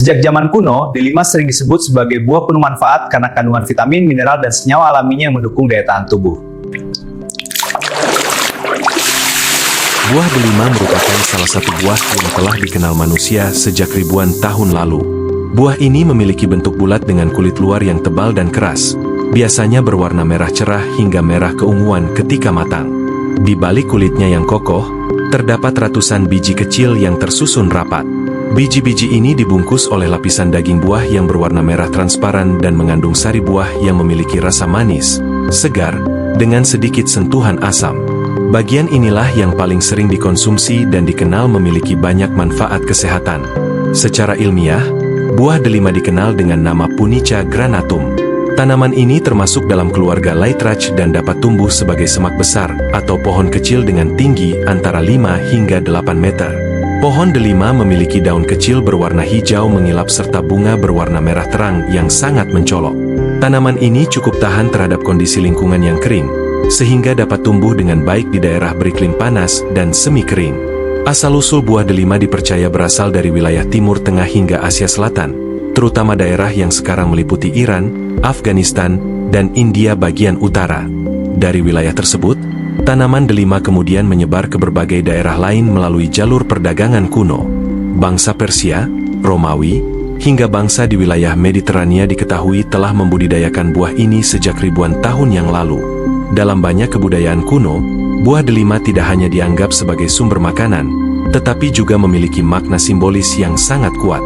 Sejak zaman kuno, delima sering disebut sebagai buah penuh manfaat karena kandungan vitamin, mineral, dan senyawa alaminya yang mendukung daya tahan tubuh. Buah delima merupakan salah satu buah yang telah dikenal manusia sejak ribuan tahun lalu. Buah ini memiliki bentuk bulat dengan kulit luar yang tebal dan keras. Biasanya berwarna merah cerah hingga merah keunguan ketika matang. Di balik kulitnya yang kokoh, terdapat ratusan biji kecil yang tersusun rapat. Biji-biji ini dibungkus oleh lapisan daging buah yang berwarna merah transparan dan mengandung sari buah yang memiliki rasa manis, segar, dengan sedikit sentuhan asam. Bagian inilah yang paling sering dikonsumsi dan dikenal memiliki banyak manfaat kesehatan. Secara ilmiah, buah delima dikenal dengan nama Punica granatum. Tanaman ini termasuk dalam keluarga Laetraceae dan dapat tumbuh sebagai semak besar atau pohon kecil dengan tinggi antara 5 hingga 8 meter. Pohon delima memiliki daun kecil berwarna hijau mengilap serta bunga berwarna merah terang yang sangat mencolok. Tanaman ini cukup tahan terhadap kondisi lingkungan yang kering, sehingga dapat tumbuh dengan baik di daerah beriklim panas dan semi kering. Asal-usul buah delima dipercaya berasal dari wilayah Timur Tengah hingga Asia Selatan, terutama daerah yang sekarang meliputi Iran, Afghanistan, dan India bagian utara. Dari wilayah tersebut, tanaman delima kemudian menyebar ke berbagai daerah lain melalui jalur perdagangan kuno. Bangsa Persia, Romawi, hingga bangsa di wilayah Mediterania diketahui telah membudidayakan buah ini sejak ribuan tahun yang lalu. Dalam banyak kebudayaan kuno, buah delima tidak hanya dianggap sebagai sumber makanan, tetapi juga memiliki makna simbolis yang sangat kuat.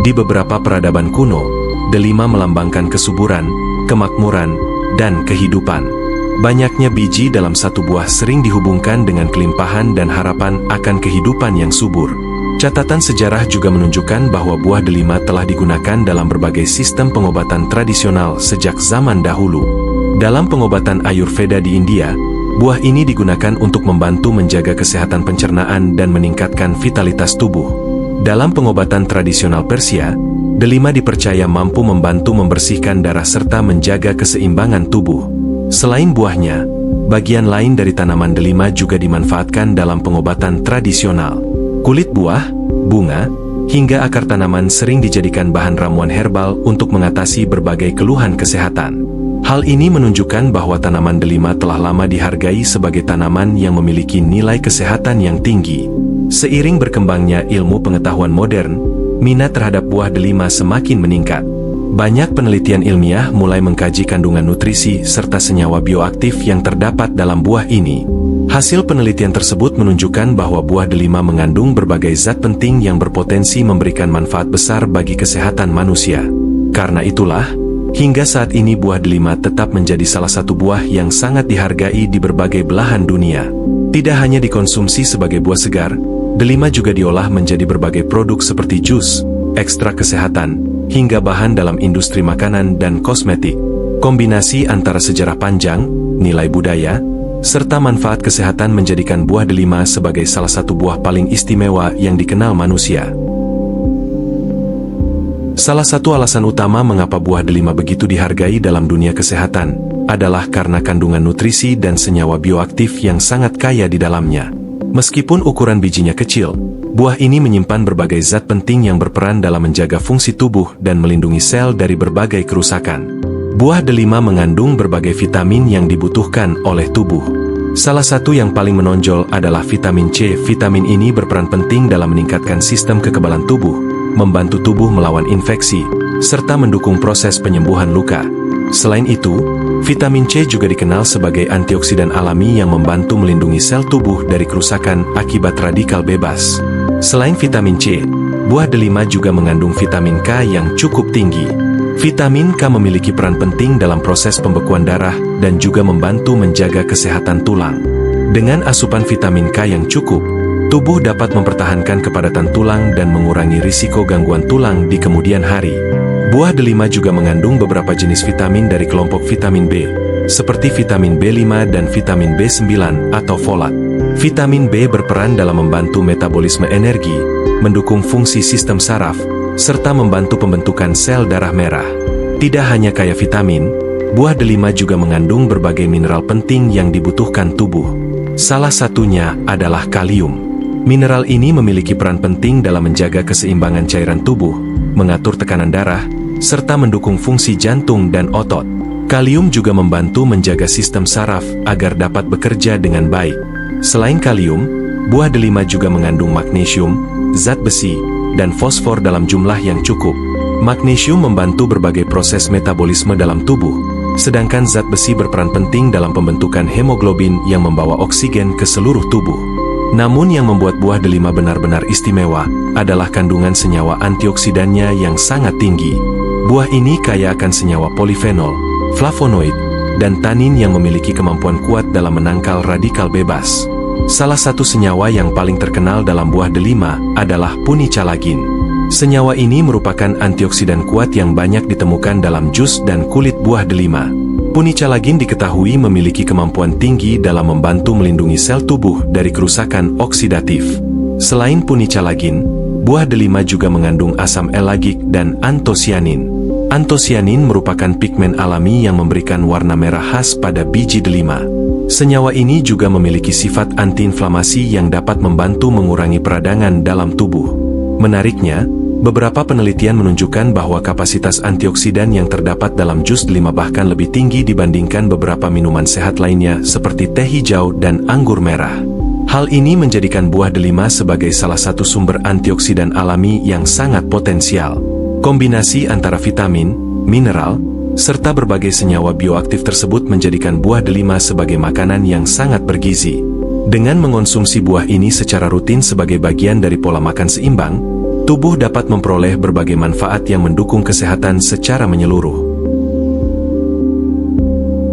Di beberapa peradaban kuno, delima melambangkan kesuburan, kemakmuran, dan kehidupan. Banyaknya biji dalam satu buah sering dihubungkan dengan kelimpahan dan harapan akan kehidupan yang subur. Catatan sejarah juga menunjukkan bahwa buah delima telah digunakan dalam berbagai sistem pengobatan tradisional sejak zaman dahulu. Dalam pengobatan Ayurveda di India, buah ini digunakan untuk membantu menjaga kesehatan pencernaan dan meningkatkan vitalitas tubuh. Dalam pengobatan tradisional Persia, delima dipercaya mampu membantu membersihkan darah serta menjaga keseimbangan tubuh. Selain buahnya, bagian lain dari tanaman delima juga dimanfaatkan dalam pengobatan tradisional. Kulit buah, bunga, hingga akar tanaman sering dijadikan bahan ramuan herbal untuk mengatasi berbagai keluhan kesehatan. Hal ini menunjukkan bahwa tanaman delima telah lama dihargai sebagai tanaman yang memiliki nilai kesehatan yang tinggi. Seiring berkembangnya ilmu pengetahuan modern, minat terhadap buah delima semakin meningkat. Banyak penelitian ilmiah mulai mengkaji kandungan nutrisi serta senyawa bioaktif yang terdapat dalam buah ini. Hasil penelitian tersebut menunjukkan bahwa buah delima mengandung berbagai zat penting yang berpotensi memberikan manfaat besar bagi kesehatan manusia. Karena itulah, hingga saat ini buah delima tetap menjadi salah satu buah yang sangat dihargai di berbagai belahan dunia. Tidak hanya dikonsumsi sebagai buah segar, delima juga diolah menjadi berbagai produk seperti jus, ekstrak kesehatan, hingga bahan dalam industri makanan dan kosmetik. Kombinasi antara sejarah panjang, nilai budaya, serta manfaat kesehatan menjadikan buah delima sebagai salah satu buah paling istimewa yang dikenal manusia. Salah satu alasan utama mengapa buah delima begitu dihargai dalam dunia kesehatan adalah karena kandungan nutrisi dan senyawa bioaktif yang sangat kaya di dalamnya. Meskipun ukuran bijinya kecil, buah ini menyimpan berbagai zat penting yang berperan dalam menjaga fungsi tubuh dan melindungi sel dari berbagai kerusakan. Buah delima mengandung berbagai vitamin yang dibutuhkan oleh tubuh. Salah satu yang paling menonjol adalah vitamin C. Vitamin ini berperan penting dalam meningkatkan sistem kekebalan tubuh, membantu tubuh melawan infeksi, serta mendukung proses penyembuhan luka. Selain itu, vitamin C juga dikenal sebagai antioksidan alami yang membantu melindungi sel tubuh dari kerusakan akibat radikal bebas. Selain vitamin C, buah delima juga mengandung vitamin K yang cukup tinggi. Vitamin K memiliki peran penting dalam proses pembekuan darah dan juga membantu menjaga kesehatan tulang. Dengan asupan vitamin K yang cukup, tubuh dapat mempertahankan kepadatan tulang dan mengurangi risiko gangguan tulang di kemudian hari. Buah delima juga mengandung beberapa jenis vitamin dari kelompok vitamin B, seperti vitamin B5 dan vitamin B9 atau folat. Vitamin B berperan dalam membantu metabolisme energi, mendukung fungsi sistem saraf, serta membantu pembentukan sel darah merah. Tidak hanya kaya vitamin, buah delima juga mengandung berbagai mineral penting yang dibutuhkan tubuh. Salah satunya adalah kalium. Mineral ini memiliki peran penting dalam menjaga keseimbangan cairan tubuh, mengatur tekanan darah, serta mendukung fungsi jantung dan otot. Kalium juga membantu menjaga sistem saraf agar dapat bekerja dengan baik. Selain kalium, buah delima juga mengandung magnesium, zat besi, dan fosfor dalam jumlah yang cukup. Magnesium membantu berbagai proses metabolisme dalam tubuh, sedangkan zat besi berperan penting dalam pembentukan hemoglobin yang membawa oksigen ke seluruh tubuh. Namun yang membuat buah delima benar-benar istimewa adalah kandungan senyawa antioksidannya yang sangat tinggi. Buah ini kaya akan senyawa polifenol, flavonoid, dan tanin yang memiliki kemampuan kuat dalam menangkal radikal bebas. Salah satu senyawa yang paling terkenal dalam buah delima adalah punicalagin. Senyawa ini merupakan antioksidan kuat yang banyak ditemukan dalam jus dan kulit buah delima. Punicalagin diketahui memiliki kemampuan tinggi dalam membantu melindungi sel tubuh dari kerusakan oksidatif. Selain punicalagin, buah delima juga mengandung asam elagik dan antosianin. Antosianin merupakan pigmen alami yang memberikan warna merah khas pada biji delima. Senyawa ini juga memiliki sifat antiinflamasi yang dapat membantu mengurangi peradangan dalam tubuh. Menariknya, beberapa penelitian menunjukkan bahwa kapasitas antioksidan yang terdapat dalam jus delima bahkan lebih tinggi dibandingkan beberapa minuman sehat lainnya seperti teh hijau dan anggur merah. Hal ini menjadikan buah delima sebagai salah satu sumber antioksidan alami yang sangat potensial. Kombinasi antara vitamin, mineral, serta berbagai senyawa bioaktif tersebut menjadikan buah delima sebagai makanan yang sangat bergizi. Dengan mengonsumsi buah ini secara rutin sebagai bagian dari pola makan seimbang, tubuh dapat memperoleh berbagai manfaat yang mendukung kesehatan secara menyeluruh.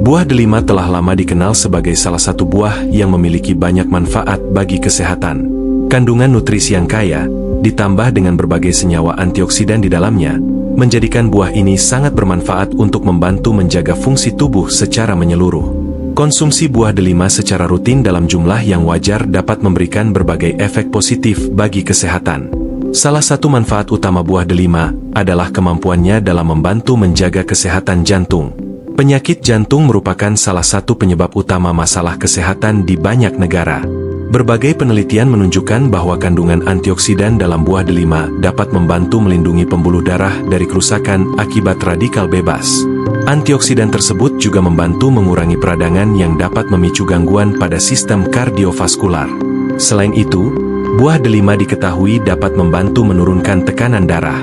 Buah delima telah lama dikenal sebagai salah satu buah yang memiliki banyak manfaat bagi kesehatan. Kandungan nutrisi yang kaya, ditambah dengan berbagai senyawa antioksidan di dalamnya, menjadikan buah ini sangat bermanfaat untuk membantu menjaga fungsi tubuh secara menyeluruh. Konsumsi buah delima secara rutin dalam jumlah yang wajar dapat memberikan berbagai efek positif bagi kesehatan. Salah satu manfaat utama buah delima adalah kemampuannya dalam membantu menjaga kesehatan jantung. Penyakit jantung merupakan salah satu penyebab utama masalah kesehatan di banyak negara. Berbagai penelitian menunjukkan bahwa kandungan antioksidan dalam buah delima dapat membantu melindungi pembuluh darah dari kerusakan akibat radikal bebas. Antioksidan tersebut juga membantu mengurangi peradangan yang dapat memicu gangguan pada sistem kardiovaskular. Selain itu, buah delima diketahui dapat membantu menurunkan tekanan darah.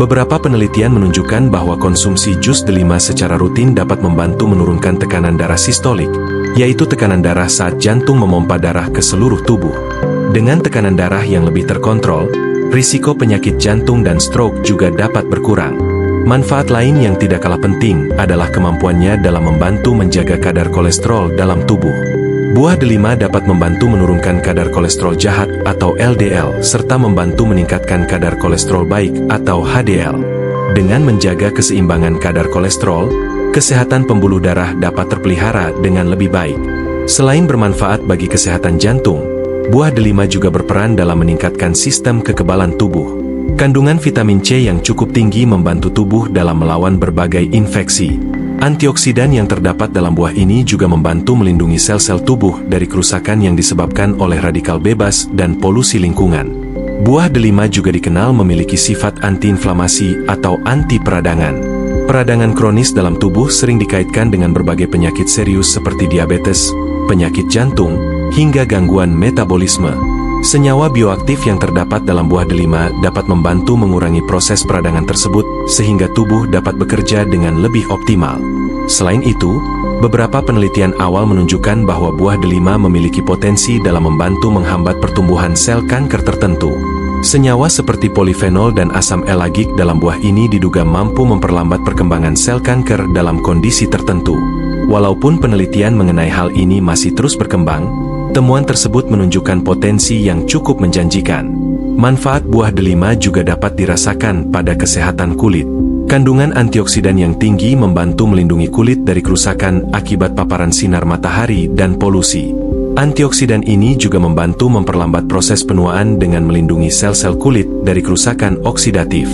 Beberapa penelitian menunjukkan bahwa konsumsi jus delima secara rutin dapat membantu menurunkan tekanan darah sistolik, yaitu tekanan darah saat jantung memompa darah ke seluruh tubuh. Dengan tekanan darah yang lebih terkontrol, risiko penyakit jantung dan stroke juga dapat berkurang. Manfaat lain yang tidak kalah penting adalah kemampuannya dalam membantu menjaga kadar kolesterol dalam tubuh. Buah delima dapat membantu menurunkan kadar kolesterol jahat atau LDL, serta membantu meningkatkan kadar kolesterol baik atau HDL. Dengan menjaga keseimbangan kadar kolesterol, kesehatan pembuluh darah dapat terpelihara dengan lebih baik. Selain bermanfaat bagi kesehatan jantung, buah delima juga berperan dalam meningkatkan sistem kekebalan tubuh. Kandungan vitamin C yang cukup tinggi membantu tubuh dalam melawan berbagai infeksi. Antioksidan yang terdapat dalam buah ini juga membantu melindungi sel-sel tubuh dari kerusakan yang disebabkan oleh radikal bebas dan polusi lingkungan. Buah delima juga dikenal memiliki sifat antiinflamasi atau anti peradangan. Peradangan kronis dalam tubuh sering dikaitkan dengan berbagai penyakit serius seperti diabetes, penyakit jantung, hingga gangguan metabolisme. Senyawa bioaktif yang terdapat dalam buah delima dapat membantu mengurangi proses peradangan tersebut sehingga tubuh dapat bekerja dengan lebih optimal. Selain itu, beberapa penelitian awal menunjukkan bahwa buah delima memiliki potensi dalam membantu menghambat pertumbuhan sel kanker tertentu. Senyawa seperti polifenol dan asam elagik dalam buah ini diduga mampu memperlambat perkembangan sel kanker dalam kondisi tertentu. Walaupun penelitian mengenai hal ini masih terus berkembang, temuan tersebut menunjukkan potensi yang cukup menjanjikan. Manfaat buah delima juga dapat dirasakan pada kesehatan kulit. Kandungan antioksidan yang tinggi membantu melindungi kulit dari kerusakan akibat paparan sinar matahari dan polusi. Antioksidan ini juga membantu memperlambat proses penuaan dengan melindungi sel-sel kulit dari kerusakan oksidatif.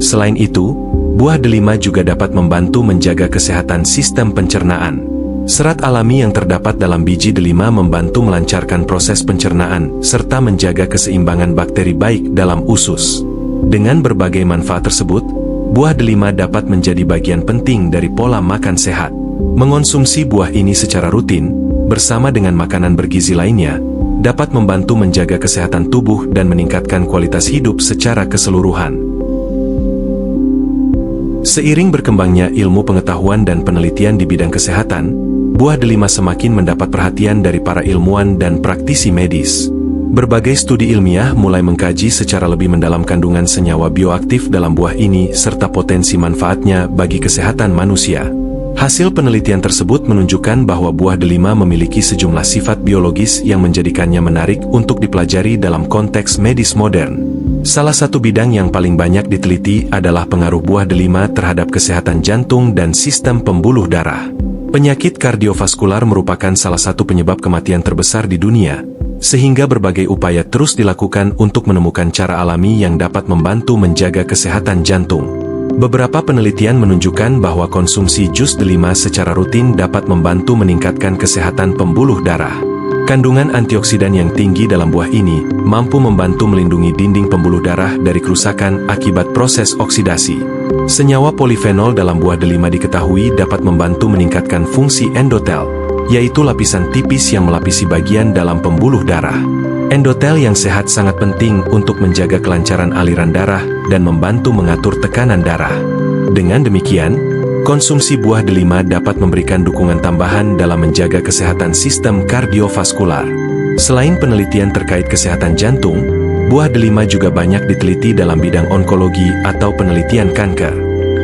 Selain itu, buah delima juga dapat membantu menjaga kesehatan sistem pencernaan. Serat alami yang terdapat dalam biji delima membantu melancarkan proses pencernaan serta menjaga keseimbangan bakteri baik dalam usus. Dengan berbagai manfaat tersebut, buah delima dapat menjadi bagian penting dari pola makan sehat. Mengonsumsi buah ini secara rutin, bersama dengan makanan bergizi lainnya, dapat membantu menjaga kesehatan tubuh dan meningkatkan kualitas hidup secara keseluruhan. Seiring berkembangnya ilmu pengetahuan dan penelitian di bidang kesehatan, buah delima semakin mendapat perhatian dari para ilmuwan dan praktisi medis. Berbagai studi ilmiah mulai mengkaji secara lebih mendalam kandungan senyawa bioaktif dalam buah ini serta potensi manfaatnya bagi kesehatan manusia. Hasil penelitian tersebut menunjukkan bahwa buah delima memiliki sejumlah sifat biologis yang menjadikannya menarik untuk dipelajari dalam konteks medis modern. Salah satu bidang yang paling banyak diteliti adalah pengaruh buah delima terhadap kesehatan jantung dan sistem pembuluh darah. Penyakit kardiovaskular merupakan salah satu penyebab kematian terbesar di dunia, sehingga berbagai upaya terus dilakukan untuk menemukan cara alami yang dapat membantu menjaga kesehatan jantung. Beberapa penelitian menunjukkan bahwa konsumsi jus delima secara rutin dapat membantu meningkatkan kesehatan pembuluh darah. Kandungan antioksidan yang tinggi dalam buah ini mampu membantu melindungi dinding pembuluh darah dari kerusakan akibat proses oksidasi. Senyawa polifenol dalam buah delima diketahui dapat membantu meningkatkan fungsi endotel, yaitu lapisan tipis yang melapisi bagian dalam pembuluh darah. Endotel yang sehat sangat penting untuk menjaga kelancaran aliran darah dan membantu mengatur tekanan darah. Dengan demikian, konsumsi buah delima dapat memberikan dukungan tambahan dalam menjaga kesehatan sistem kardiovaskular. Selain penelitian terkait kesehatan jantung, buah delima juga banyak diteliti dalam bidang onkologi atau penelitian kanker.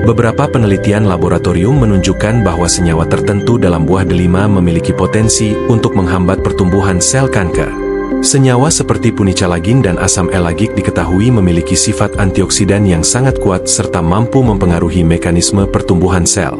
Beberapa penelitian laboratorium menunjukkan bahwa senyawa tertentu dalam buah delima memiliki potensi untuk menghambat pertumbuhan sel kanker. Senyawa seperti punicalagin dan asam elagik diketahui memiliki sifat antioksidan yang sangat kuat serta mampu mempengaruhi mekanisme pertumbuhan sel.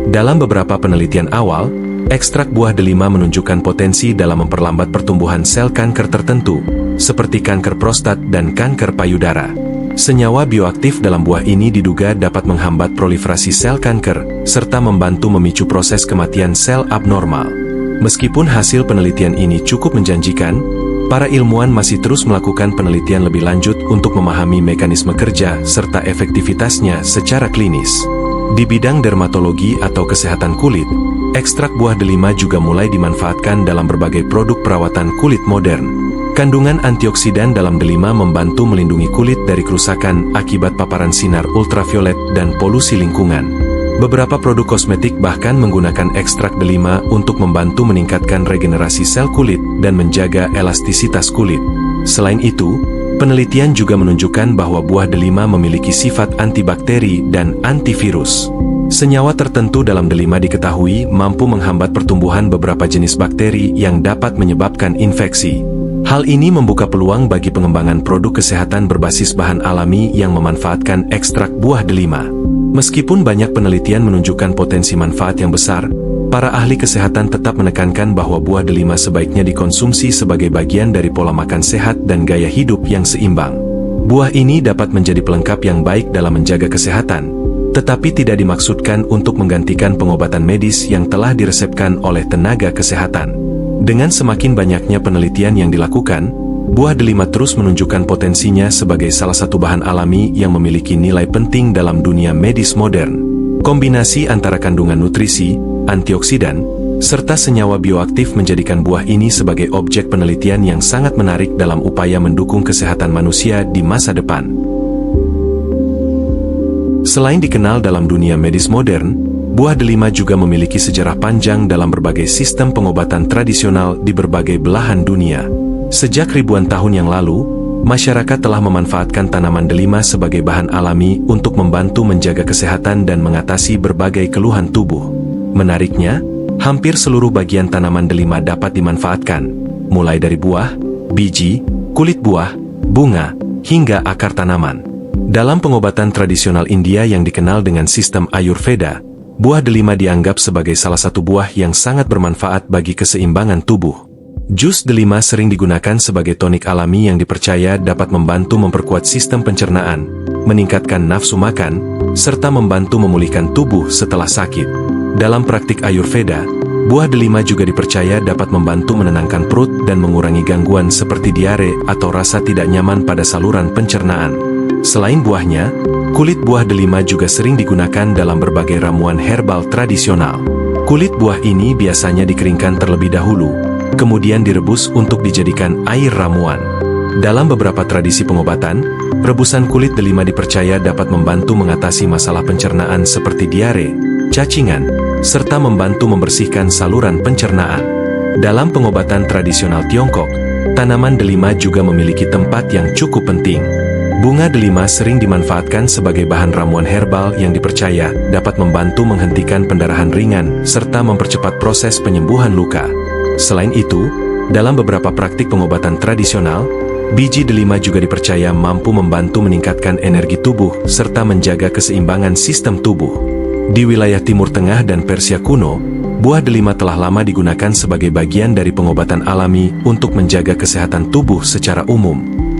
Dalam beberapa penelitian awal, ekstrak buah delima menunjukkan potensi dalam memperlambat pertumbuhan sel kanker tertentu, seperti kanker prostat dan kanker payudara. Senyawa bioaktif dalam buah ini diduga dapat menghambat proliferasi sel kanker, serta membantu memicu proses kematian sel abnormal. Meskipun hasil penelitian ini cukup menjanjikan, para ilmuwan masih terus melakukan penelitian lebih lanjut untuk memahami mekanisme kerja serta efektivitasnya secara klinis. Di bidang dermatologi atau kesehatan kulit, ekstrak buah delima juga mulai dimanfaatkan dalam berbagai produk perawatan kulit modern. Kandungan antioksidan dalam delima membantu melindungi kulit dari kerusakan akibat paparan sinar ultraviolet dan polusi lingkungan. Beberapa produk kosmetik bahkan menggunakan ekstrak delima untuk membantu meningkatkan regenerasi sel kulit dan menjaga elastisitas kulit. Selain itu, penelitian juga menunjukkan bahwa buah delima memiliki sifat antibakteri dan antivirus. Senyawa tertentu dalam delima diketahui mampu menghambat pertumbuhan beberapa jenis bakteri yang dapat menyebabkan infeksi. Hal ini membuka peluang bagi pengembangan produk kesehatan berbasis bahan alami yang memanfaatkan ekstrak buah delima. Meskipun banyak penelitian menunjukkan potensi manfaat yang besar, para ahli kesehatan tetap menekankan bahwa buah delima sebaiknya dikonsumsi sebagai bagian dari pola makan sehat dan gaya hidup yang seimbang. Buah ini dapat menjadi pelengkap yang baik dalam menjaga kesehatan, tetapi tidak dimaksudkan untuk menggantikan pengobatan medis yang telah diresepkan oleh tenaga kesehatan. Dengan semakin banyaknya penelitian yang dilakukan, buah delima terus menunjukkan potensinya sebagai salah satu bahan alami yang memiliki nilai penting dalam dunia medis modern. Kombinasi antara kandungan nutrisi, antioksidan, serta senyawa bioaktif menjadikan buah ini sebagai objek penelitian yang sangat menarik dalam upaya mendukung kesehatan manusia di masa depan. Selain dikenal dalam dunia medis modern, buah delima juga memiliki sejarah panjang dalam berbagai sistem pengobatan tradisional di berbagai belahan dunia. Sejak ribuan tahun yang lalu, masyarakat telah memanfaatkan tanaman delima sebagai bahan alami untuk membantu menjaga kesehatan dan mengatasi berbagai keluhan tubuh. Menariknya, hampir seluruh bagian tanaman delima dapat dimanfaatkan, mulai dari buah, biji, kulit buah, bunga, hingga akar tanaman. Dalam pengobatan tradisional India yang dikenal dengan sistem Ayurveda, buah delima dianggap sebagai salah satu buah yang sangat bermanfaat bagi keseimbangan tubuh. Jus delima sering digunakan sebagai tonik alami yang dipercaya dapat membantu memperkuat sistem pencernaan, meningkatkan nafsu makan, serta membantu memulihkan tubuh setelah sakit. Dalam praktik Ayurveda, buah delima juga dipercaya dapat membantu menenangkan perut dan mengurangi gangguan seperti diare atau rasa tidak nyaman pada saluran pencernaan. Selain buahnya, kulit buah delima juga sering digunakan dalam berbagai ramuan herbal tradisional. Kulit buah ini biasanya dikeringkan terlebih dahulu, kemudian direbus untuk dijadikan air ramuan. Dalam beberapa tradisi pengobatan, rebusan kulit delima dipercaya dapat membantu mengatasi masalah pencernaan seperti diare, cacingan, serta membantu membersihkan saluran pencernaan. Dalam pengobatan tradisional Tiongkok, tanaman delima juga memiliki tempat yang cukup penting. Bunga delima sering dimanfaatkan sebagai bahan ramuan herbal yang dipercaya dapat membantu menghentikan pendarahan ringan serta mempercepat proses penyembuhan luka. Selain itu, dalam beberapa praktik pengobatan tradisional, biji delima juga dipercaya mampu membantu meningkatkan energi tubuh serta menjaga keseimbangan sistem tubuh. Di wilayah Timur Tengah dan Persia kuno, buah delima telah lama digunakan sebagai bagian dari pengobatan alami untuk menjaga kesehatan tubuh secara umum.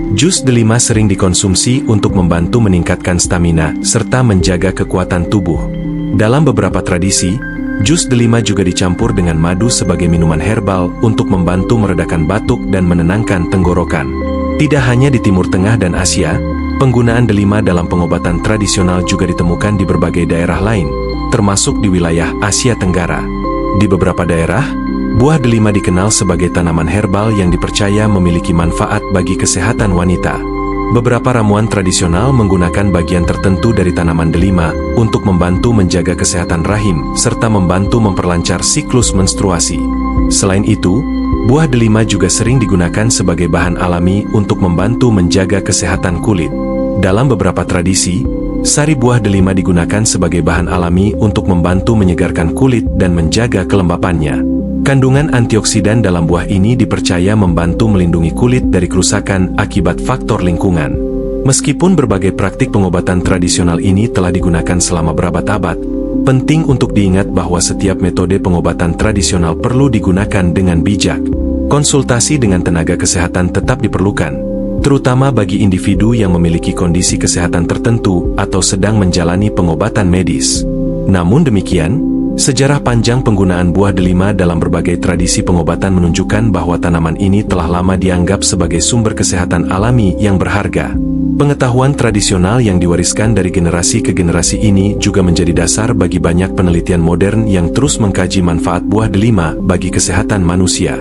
Jus delima sering dikonsumsi untuk membantu meningkatkan stamina serta menjaga kekuatan tubuh. Dalam beberapa tradisi, jus delima juga dicampur dengan madu sebagai minuman herbal untuk membantu meredakan batuk dan menenangkan tenggorokan. Tidak hanya di Timur Tengah dan Asia, penggunaan delima dalam pengobatan tradisional juga ditemukan di berbagai daerah lain, termasuk di wilayah Asia Tenggara. Di beberapa daerah, buah delima dikenal sebagai tanaman herbal yang dipercaya memiliki manfaat bagi kesehatan wanita. Beberapa ramuan tradisional menggunakan bagian tertentu dari tanaman delima untuk membantu menjaga kesehatan rahim serta membantu memperlancar siklus menstruasi. Selain itu, buah delima juga sering digunakan sebagai bahan alami untuk membantu menjaga kesehatan kulit. Dalam beberapa tradisi, sari buah delima digunakan sebagai bahan alami untuk membantu menyegarkan kulit dan menjaga kelembapannya. Kandungan antioksidan dalam buah ini dipercaya membantu melindungi kulit dari kerusakan akibat faktor lingkungan. Meskipun berbagai praktik pengobatan tradisional ini telah digunakan selama berabad-abad, penting untuk diingat bahwa setiap metode pengobatan tradisional perlu digunakan dengan bijak. Konsultasi dengan tenaga kesehatan tetap diperlukan, terutama bagi individu yang memiliki kondisi kesehatan tertentu atau sedang menjalani pengobatan medis. Namun demikian, sejarah panjang penggunaan buah delima dalam berbagai tradisi pengobatan menunjukkan bahwa tanaman ini telah lama dianggap sebagai sumber kesehatan alami yang berharga. Pengetahuan tradisional yang diwariskan dari generasi ke generasi ini juga menjadi dasar bagi banyak penelitian modern yang terus mengkaji manfaat buah delima bagi kesehatan manusia.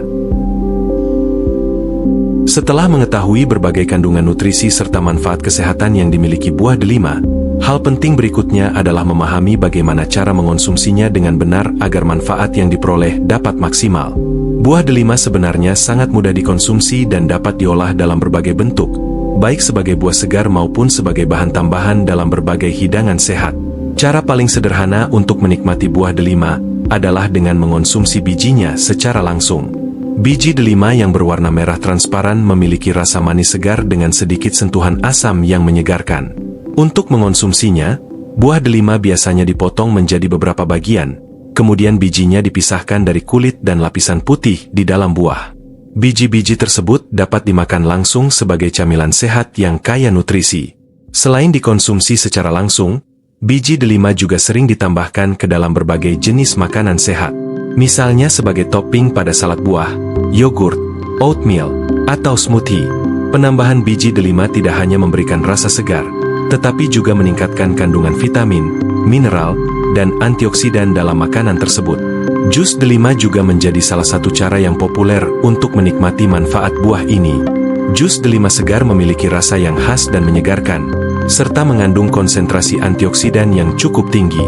Setelah mengetahui berbagai kandungan nutrisi serta manfaat kesehatan yang dimiliki buah delima, hal penting berikutnya adalah memahami bagaimana cara mengonsumsinya dengan benar agar manfaat yang diperoleh dapat maksimal. Buah delima sebenarnya sangat mudah dikonsumsi dan dapat diolah dalam berbagai bentuk, baik sebagai buah segar maupun sebagai bahan tambahan dalam berbagai hidangan sehat. Cara paling sederhana untuk menikmati buah delima adalah dengan mengonsumsi bijinya secara langsung. Biji delima yang berwarna merah transparan memiliki rasa manis segar dengan sedikit sentuhan asam yang menyegarkan. Untuk mengonsumsinya, buah delima biasanya dipotong menjadi beberapa bagian, kemudian bijinya dipisahkan dari kulit dan lapisan putih di dalam buah. Biji-biji tersebut dapat dimakan langsung sebagai camilan sehat yang kaya nutrisi. Selain dikonsumsi secara langsung, biji delima juga sering ditambahkan ke dalam berbagai jenis makanan sehat. Misalnya sebagai topping pada salad buah, yogurt, oatmeal, atau smoothie. Penambahan biji delima tidak hanya memberikan rasa segar, tetapi juga meningkatkan kandungan vitamin, mineral, dan antioksidan dalam makanan tersebut. Jus delima juga menjadi salah satu cara yang populer untuk menikmati manfaat buah ini. Jus delima segar memiliki rasa yang khas dan menyegarkan, serta mengandung konsentrasi antioksidan yang cukup tinggi.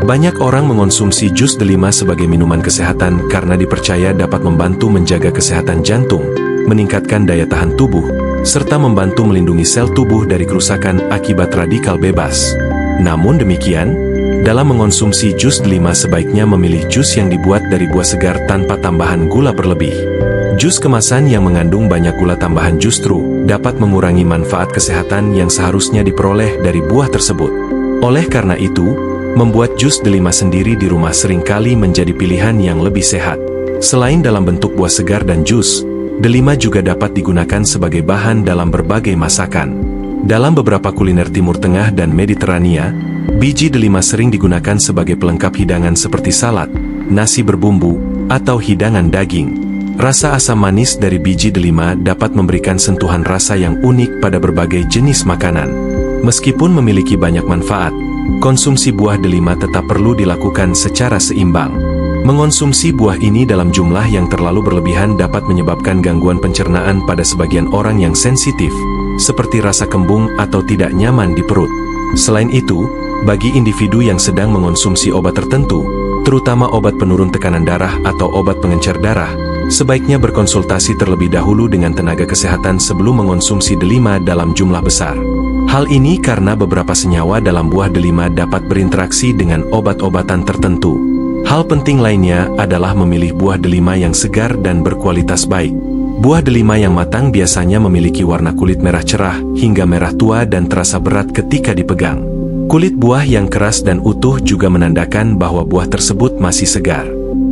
Banyak orang mengonsumsi jus delima sebagai minuman kesehatan karena dipercaya dapat membantu menjaga kesehatan jantung, meningkatkan daya tahan tubuh, serta membantu melindungi sel tubuh dari kerusakan akibat radikal bebas. Namun demikian, dalam mengonsumsi jus delima sebaiknya memilih jus yang dibuat dari buah segar tanpa tambahan gula berlebih. Jus kemasan yang mengandung banyak gula tambahan justru dapat mengurangi manfaat kesehatan yang seharusnya diperoleh dari buah tersebut. Oleh karena itu, membuat jus delima sendiri di rumah seringkali menjadi pilihan yang lebih sehat. Selain dalam bentuk buah segar dan jus, delima juga dapat digunakan sebagai bahan dalam berbagai masakan. Dalam beberapa kuliner Timur Tengah dan Mediterania, biji delima sering digunakan sebagai pelengkap hidangan seperti salad, nasi berbumbu, atau hidangan daging. Rasa asam manis dari biji delima dapat memberikan sentuhan rasa yang unik pada berbagai jenis makanan. Meskipun memiliki banyak manfaat, konsumsi buah delima tetap perlu dilakukan secara seimbang. Mengonsumsi buah ini dalam jumlah yang terlalu berlebihan dapat menyebabkan gangguan pencernaan pada sebagian orang yang sensitif, seperti rasa kembung atau tidak nyaman di perut. Selain itu, bagi individu yang sedang mengonsumsi obat tertentu, terutama obat penurun tekanan darah atau obat pengencer darah, sebaiknya berkonsultasi terlebih dahulu dengan tenaga kesehatan sebelum mengonsumsi delima dalam jumlah besar. Hal ini karena beberapa senyawa dalam buah delima dapat berinteraksi dengan obat-obatan tertentu. Hal penting lainnya adalah memilih buah delima yang segar dan berkualitas baik. Buah delima yang matang biasanya memiliki warna kulit merah cerah hingga merah tua dan terasa berat ketika dipegang. Kulit buah yang keras dan utuh juga menandakan bahwa buah tersebut masih segar.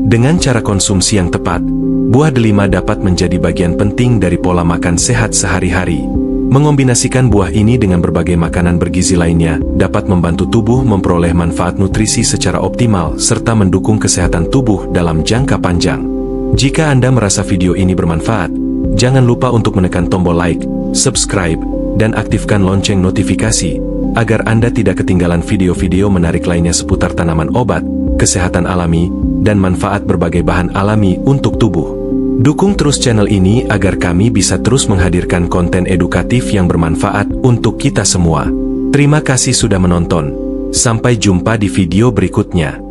Dengan cara konsumsi yang tepat, buah delima dapat menjadi bagian penting dari pola makan sehat sehari-hari. Mengombinasikan buah ini dengan berbagai makanan bergizi lainnya dapat membantu tubuh memperoleh manfaat nutrisi secara optimal serta mendukung kesehatan tubuh dalam jangka panjang. Jika Anda merasa video ini bermanfaat, jangan lupa untuk menekan tombol like, subscribe, dan aktifkan lonceng notifikasi agar Anda tidak ketinggalan video-video menarik lainnya seputar tanaman obat, kesehatan alami, dan manfaat berbagai bahan alami untuk tubuh. Dukung terus channel ini agar kami bisa terus menghadirkan konten edukatif yang bermanfaat untuk kita semua. Terima kasih sudah menonton. Sampai jumpa di video berikutnya.